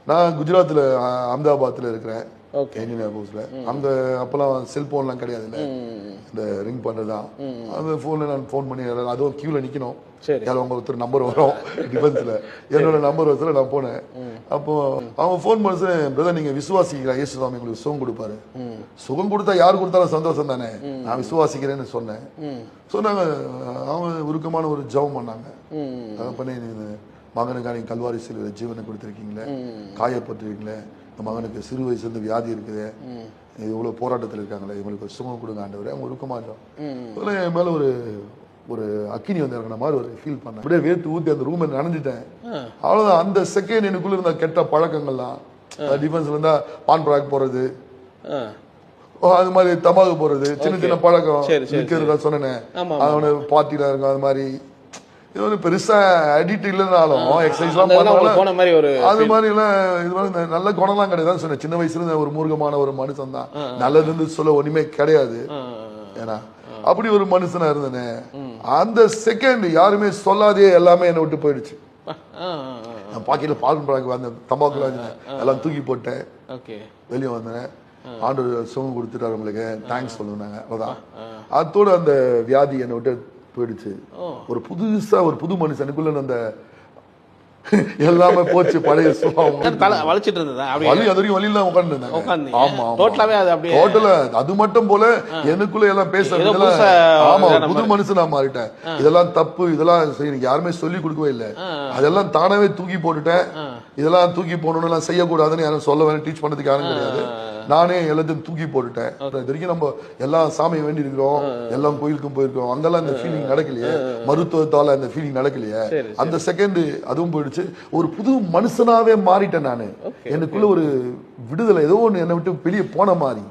நான் குஜராத்ல அஹமதாபாத்ல இருக்கிறேன். ஓகே. இன்ஜினியர் போஸ்ட்ல. அங்க அப்பெல்லாம் செல்போன்லாம் கிடையாது இல்ல. இந்த ரிங் பண்றதுதான். அந்த போன்ல நான் போன் பண்ணி அதுவும் கியூல நிக்கணும். சரி. அவங்க ஒருத்தர் நம்பர் வரும் டிஃபென்ஸ்ல. என்னோட நம்பர் வச்சு நான் போனேன். அப்போ அவங்க போன் பண்ணி பிரதர் நீங்க விசுவாசிக்கிறா இயேசு சுவாமி உங்களுக்கு சுகம் கொடுப்பாரு. சுகம் கொடுத்தா யாரு கொடுத்தாலும் சந்தோஷம் தானே. நான் விசுவாசிக்கிறேன்னு சொன்னேன். சொன்னாங்க அவங்க உருக்கமான ஒரு ஜெபம் பண்ணாங்க. அதை பண்ணி மகனுக்காக நீங்க கல்வாரி சிலுவை ஜீவனை கொடுத்துருக்கீங்களே, காயப்பட்டிருக்கீங்களே, இந்த மகனுக்கு சிறு வயசுல இருந்து வியாதி இருக்குது, இவ்வளவு போராட்டத்தில் இருக்காங்களே, இவங்களுக்கு ஒரு சுகம் கொடுங்க ஆண்டவரே. அவங்க உருக்கமா இருந்தாங்க. என் மேல ஒரு ஒரு அக்கினி வந்து இறங்கின மாதிரி ஒரு ஃபீல் பண்ணேன். அப்படியே வேர்த்து ஊத்தி அந்த ரூம் நனைஞ்சிட்டேன். அவ்வளவுதான். அந்த செகண்ட் எனக்குள்ள இருந்த கெட்ட பழக்கங்கள்லாம் டிஃபென்ஸ்ல இருந்தா பான் பிராக் போறது, அது மாதிரி தமாகு போறது, சின்ன சின்ன பழக்கம் இருக்கிறதா சொன்னேன். அவனு பார்ட்டில இருக்கும். அது மாதிரி இது வந்து பெருசா அடிக்ட் இல்லைனாலும் எக்ஸசைஸ் எல்லாம் அது மாதிரி எல்லாம் இது மாதிரி நல்ல குணம்லாம் கிடையாது சொன்னேன். சின்ன வயசுல இருந்த ஒரு மூர்க்கமான ஒரு மனுஷன் தான். நல்லதுன்னு சொல்ல ஒண்ணுமே கிடையாது. ஏன்னா அப்படி ஒரு மனுஷனா இருந்தேனே. அந்த செகண்ட் யாருமே சொல்லாதே எல்லாமே என்னை விட்டு போயிடுச்சு. பாக்கெட்ல பால் அந்த தம்பாக்குல எல்லாம் தூக்கி போட்டேன். வெளியே வந்தேன். ஆண்டவர் சுகம் கொடுத்துட்டாரு உங்களுக்கு தேங்க்ஸ் சொல்லுனாங்க. அவ்வளவுதான். அதோட அந்த வியாதி என்னை விட்டு போயிடுச்சு. ஒரு புதுசா ஒரு புது மனுஷனுக்குள்ள அந்த எல்லாமே போச்சு. பழைய வலிச்சிட்டு இருந்ததா வலி அது வரைக்கும் வலியில உட்கார்ந்து. ஆமா டோட்டலா அது மட்டும் போல எனக்குள்ள எல்லாம் பேசுறது. ஆமா புது மனுஷனா மாறிட்டேன். இதெல்லாம் தப்பு, இதெல்லாம் யாருமே சொல்லி கொடுக்கவே இல்லை. அதெல்லாம் தானாவே தூக்கி போட்டுட்டேன். இதெல்லாம் தூக்கி போடணும் எல்லாம் செய்யக்கூடாதுன்னு யாரும் சொல்ல வேணும், டீச் பண்ணதுக்கு யாரும் கிடையாது. நானே எல்லாத்தையும் தூக்கி போட்டுட்டேன். இது வரைக்கும் நம்ம எல்லாம் சாமியை வேண்டி இருக்கிறோம், எல்லாம் கோயிலுக்கும் போயிருக்கோம். அங்கெல்லாம் இந்த ஃபீலிங் நடக்கலையே, மருத்துவத்தால அந்த ஃபீலிங் நடக்கலையே. அந்த செகண்ட் அதுவும் போயிடுச்சு. ஒரு புது மனுஷனாவே மாறிட்டேன் நானு. எனக்குள்ள ஒரு விடுதலை ஏதோ ஒண்ணு என்னை விட்டு வெளியே போன மாதிரி.